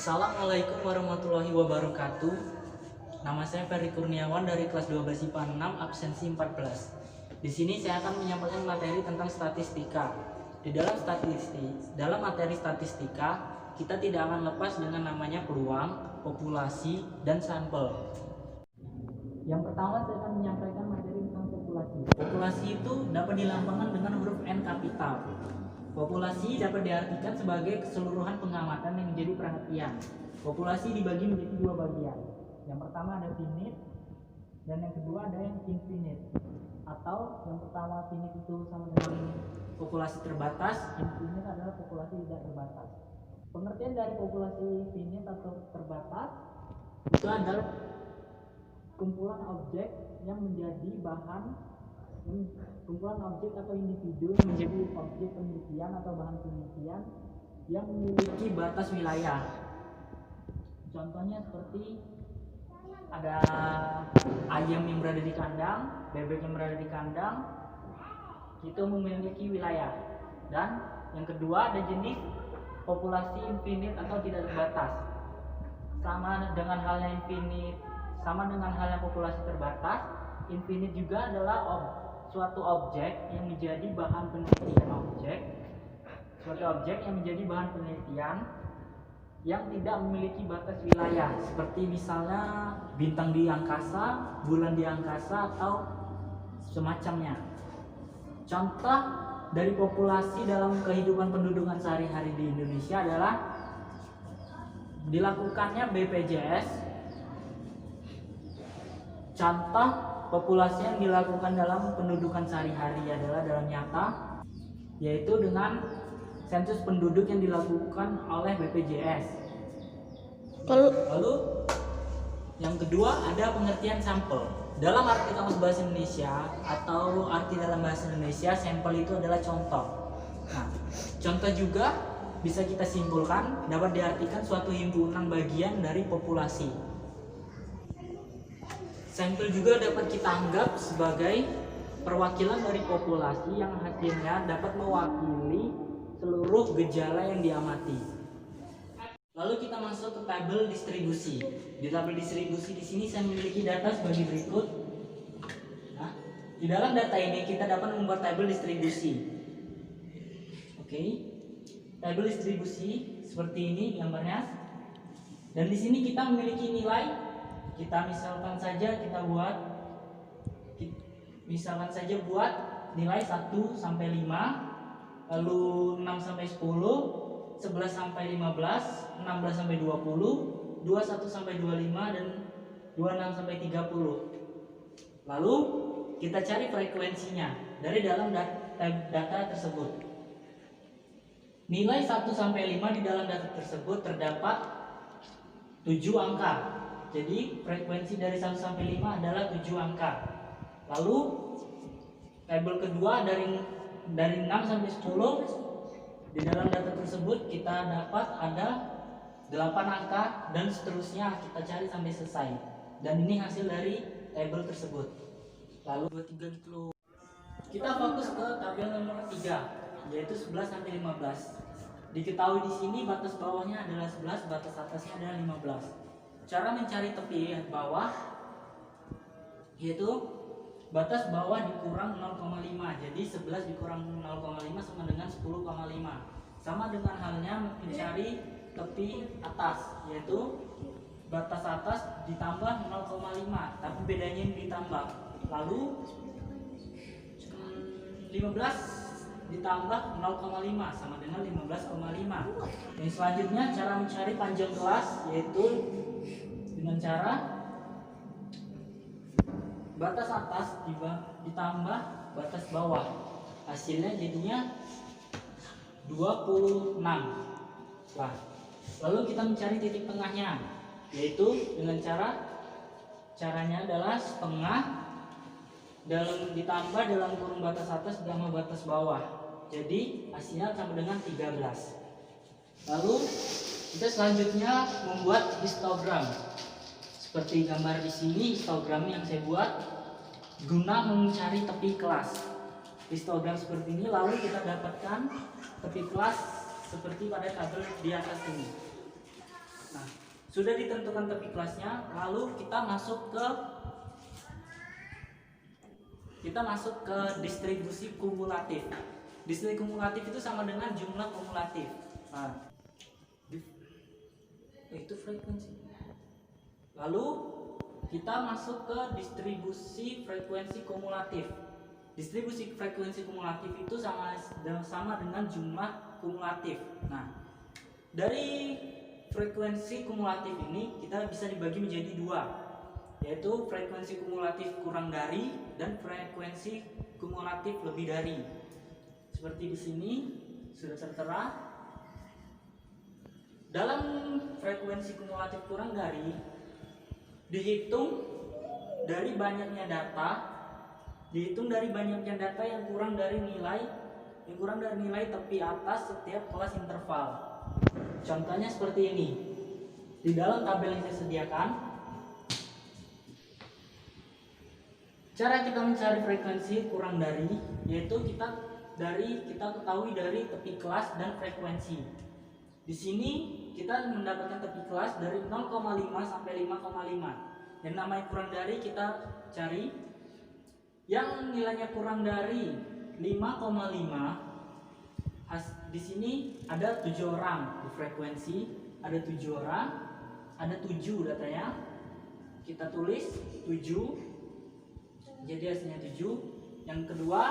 Assalamualaikum warahmatullahi wabarakatuh. Nama saya Ferry Kurniawan dari kelas 12 IPA 6 absensi 14. Di sini saya akan menyampaikan materi tentang statistika. Dalam materi statistika, kita tidak akan lepas dengan namanya peluang, populasi, dan sampel. Yang pertama saya akan menyampaikan materi tentang populasi. Populasi itu dapat dilambangkan dengan huruf N kapital. Populasi dapat diartikan sebagai keseluruhan pengamatan yang menjadi perhatian. Populasi dibagi menjadi dua bagian. Yang pertama ada finite dan yang kedua ada yang infinite. Atau yang pertama finite itu sama dengan populasi terbatas, infinite adalah populasi tidak terbatas. Pengertian dari populasi finite atau terbatas itu adalah kumpulan objek yang menjadi bahan kumpulan objek atau individu yang menjadi objek penelitian atau bahan penelitian yang memiliki batas wilayah. Contohnya seperti ada ayam yang berada di kandang, bebek yang berada di kandang, itu memiliki wilayah. Dan yang kedua ada jenis populasi infinite atau tidak terbatas. Sama dengan halnya populasi terbatas, infinite juga adalah suatu objek yang menjadi bahan penelitian yang tidak memiliki batas wilayah, seperti misalnya bintang di angkasa, bulan di angkasa, atau semacamnya. Contoh dari populasi dalam kehidupan pendudukan sehari-hari di Indonesia adalah dilakukannya BPJS. Contoh populasi yang dilakukan dalam pendudukan sehari-hari adalah dalam nyata, yaitu dengan sensus penduduk yang dilakukan oleh BPJS. Lalu yang kedua ada pengertian sampel. Dalam arti kamus bahasa Indonesia atau arti dalam bahasa Indonesia, sampel itu adalah contoh. Nah, contoh juga bisa kita simpulkan dapat diartikan suatu himpunan bagian dari populasi. Sampel juga dapat kita anggap sebagai perwakilan dari populasi yang hasilnya dapat mewakili seluruh gejala yang diamati. Lalu kita masuk ke tabel distribusi. Di tabel distribusi di sini saya memiliki data sebagai berikut. Nah, di dalam data ini kita dapat membuat tabel distribusi. Oke. Tabel distribusi seperti ini gambarnya. Dan di sini kita memiliki nilai. Kita misalkan saja buat nilai 1 sampai 5, lalu 6 sampai 10, 11 sampai 15, 16 sampai 20, 21 sampai 25, dan 26 sampai 30. Lalu kita cari frekuensinya dari dalam data tersebut. Nilai 1 sampai 5 di dalam data tersebut terdapat 7 angka. Jadi frekuensi dari 1 sampai 5 adalah 7 angka. Lalu tabel kedua dari 6 sampai 10 di dalam data tersebut kita dapat ada 8 angka dan seterusnya kita cari sampai selesai. Dan ini hasil dari tabel tersebut. Lalu 23 gitu loh. Kita fokus ke tabel nomor 3 yaitu 11 sampai 15. Diketahui di sini batas bawahnya adalah 11, batas atasnya adalah 15. Cara mencari tepi bawah yaitu batas bawah dikurang 0,5. Jadi 11 dikurang 0,5 sama dengan 10,5. Sama dengan halnya mencari tepi atas, yaitu batas atas ditambah 0,5, tapi bedanya ini ditambah. Lalu 15 ditambah 0,5 sama dengan 15,5. Yang selanjutnya cara mencari panjang kelas yaitu dengan cara batas atas ditambah batas bawah. Hasilnya jadinya 26. Nah, lalu kita mencari titik tengahnya yaitu dengan caranya adalah setengah ditambah dalam kurung batas atas ditambah batas bawah. Jadi hasilnya sama dengan 13. Lalu kita selanjutnya membuat histogram. Seperti gambar di sini histogram yang saya buat guna mencari tepi kelas. Histogram seperti ini, lalu kita dapatkan tepi kelas seperti pada tabel di atas ini. Nah, sudah ditentukan tepi kelasnya, lalu kita masuk ke distribusi kumulatif. Distribusi kumulatif itu sama dengan jumlah kumulatif. Nah, itu frekuensi. Lalu kita masuk ke distribusi frekuensi kumulatif. Distribusi frekuensi kumulatif itu sama dengan jumlah kumulatif. Nah, dari frekuensi kumulatif ini kita bisa dibagi menjadi dua, yaitu frekuensi kumulatif kurang dari dan frekuensi kumulatif lebih dari. Seperti di sini sudah tertera. Dalam frekuensi kumulatif kurang dari dihitung dari banyaknya data yang kurang dari nilai tepi atas setiap kelas interval. Contohnya seperti ini. Di dalam tabel yang saya sediakan, cara kita mencari frekuensi kurang dari yaitu kita ketahui dari tepi kelas dan frekuensi. Di sini kita mendapatkan tepi kelas dari 0,5 sampai 5,5. Yang namanya kurang dari kita cari yang nilainya kurang dari 5,5. Di sini ada 7 orang di frekuensi, ada 7 orang, ada 7 datanya. Kita tulis 7. Jadi hasilnya 7. Yang kedua,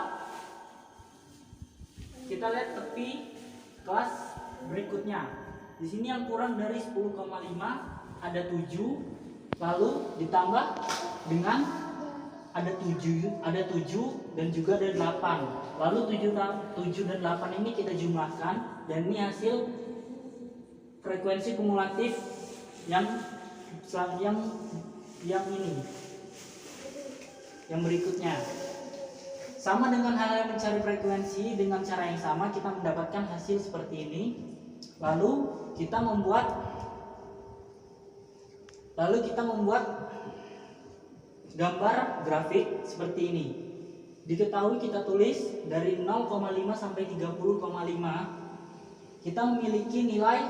kita lihat tepi kelas berikutnya. Di sini yang kurang dari 10,5 ada 7, lalu ditambah dengan ada 7 dan juga ada 8. Lalu 7 dan 8 ini kita jumlahkan, dan ini hasil frekuensi kumulatif yang ini. Yang berikutnya. Sama dengan hal yang mencari frekuensi, dengan cara yang sama kita mendapatkan hasil seperti ini. Lalu kita membuat gambar grafik seperti ini. Diketahui kita tulis dari 0,5 sampai 30,5. Kita memiliki nilai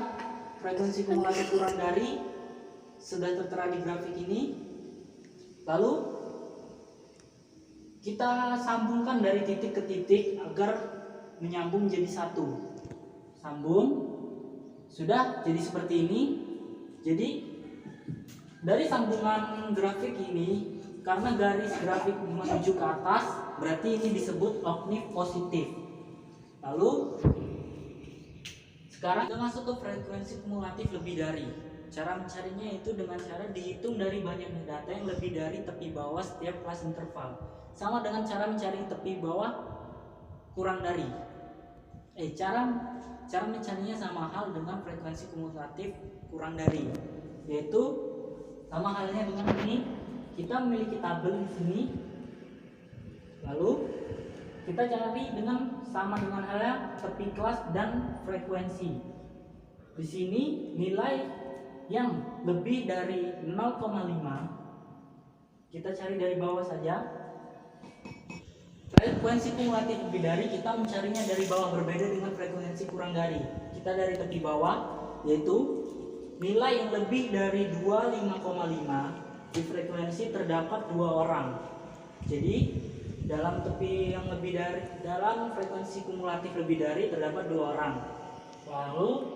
frekuensi kumulatif kurang dari sudah tertera di grafik ini. Lalu kita sambungkan dari titik ke titik agar menyambung jadi satu. Sambung. Sudah jadi seperti ini. Jadi dari sambungan grafik ini, karena garis grafik menuju ke atas, berarti ini disebut oktav positif. Lalu sekarang kita masuk ke frekuensi kumulatif lebih dari. Cara mencarinya itu dengan cara dihitung dari banyaknya data yang lebih dari tepi bawah setiap kelas interval. Sama dengan cara mencari tepi bawah kurang dari. Cara mencarinya sama hal dengan frekuensi kumulatif kurang dari, yaitu sama halnya dengan ini. Kita memiliki tabel di sini, lalu kita cari sama dengan halnya tepi kelas dan frekuensi. Di sini nilai yang lebih dari 0,5 kita cari dari bawah saja. Frekuensi kumulatif lebih dari kita mencarinya dari bawah, berbeda dengan frekuensi kurang dari. Kita dari tepi bawah, yaitu nilai yang lebih dari 25,5. Di frekuensi terdapat 2 orang. Jadi dalam frekuensi kumulatif lebih dari terdapat 2 orang. Lalu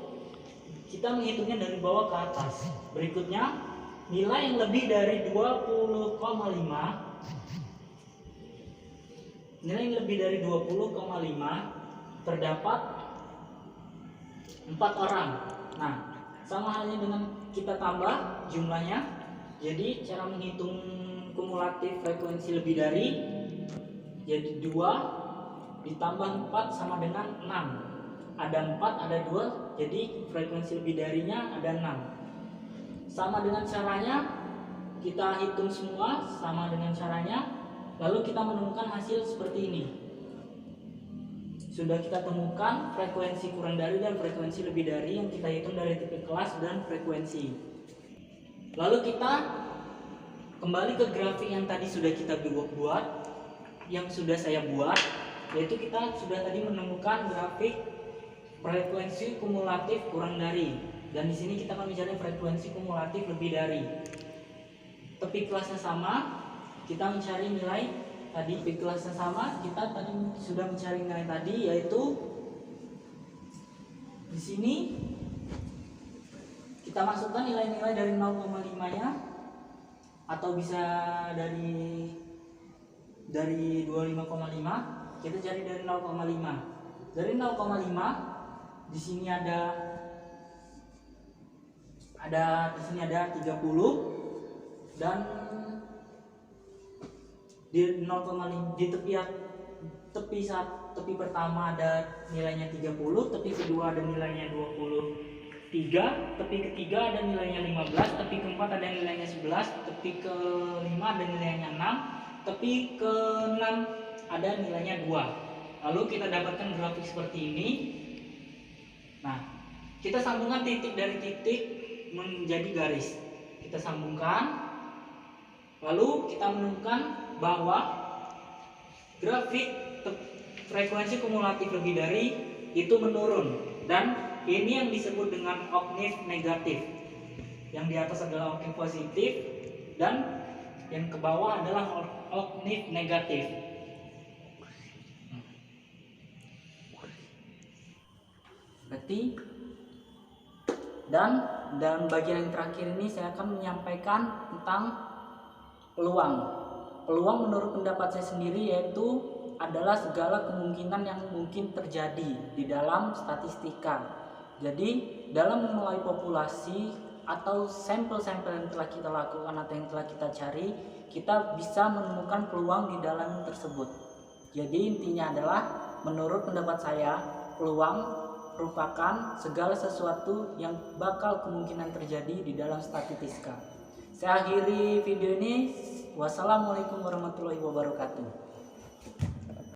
kita menghitungnya dari bawah ke atas. Berikutnya, nilai yang lebih dari 20,5. Nilai yang lebih dari 20,5 terdapat 4 orang. Nah, sama halnya dengan kita tambah jumlahnya. Jadi cara menghitung kumulatif frekuensi lebih dari, jadi 2 ditambah 4 sama dengan 6. Ada 4, ada 2, jadi frekuensi lebih darinya ada 6. Sama dengan caranya, kita hitung semua sama dengan caranya, lalu kita menemukan hasil seperti ini. Sudah kita temukan frekuensi kurang dari dan frekuensi lebih dari yang kita hitung dari tipe kelas dan frekuensi. Lalu kita kembali ke grafik yang tadi sudah kita buat, yang sudah saya buat, yaitu kita sudah tadi menemukan grafik frekuensi kumulatif kurang dari. Dan di sini kita akan mencari frekuensi kumulatif lebih dari. Tepi kelasnya sama, kita mencari nilai tadi. Tepi kelasnya sama, kita tadi sudah mencari nilai tadi, yaitu di sini kita masukkan nilai-nilai dari 0,5-nya atau bisa dari 25,5. Kita cari dari 0,5. Dari 0,5 di sini ada di sini ada 30, dan di 0,5 di tepi pertama ada nilainya 30, tepi kedua ada nilainya 23, tepi ketiga ada nilainya 15, tepi keempat ada nilainya 11, tepi kelima ada nilainya 6, tepi keenam ada nilainya 2. Lalu kita dapatkan grafik seperti ini. Nah, kita sambungkan titik dari titik menjadi garis. Kita sambungkan, lalu kita menemukan bahwa grafik frekuensi kumulatif lebih dari itu menurun, dan ini yang disebut dengan oktav negatif. Yang di atas adalah oktav positif dan yang ke bawah adalah oktav negatif. Berarti dan dalam bagian yang terakhir ini saya akan menyampaikan tentang peluang. Peluang menurut pendapat saya sendiri yaitu adalah segala kemungkinan yang mungkin terjadi di dalam statistika. Jadi dalam menilai populasi atau sampel-sampel yang telah kita lakukan atau yang telah kita cari, kita bisa menemukan peluang di dalam tersebut. Jadi intinya adalah menurut pendapat saya, peluang merupakan segala sesuatu yang bakal kemungkinan terjadi di dalam statistika. Saya akhiri video ini. Wassalamualaikum warahmatullahi wabarakatuh.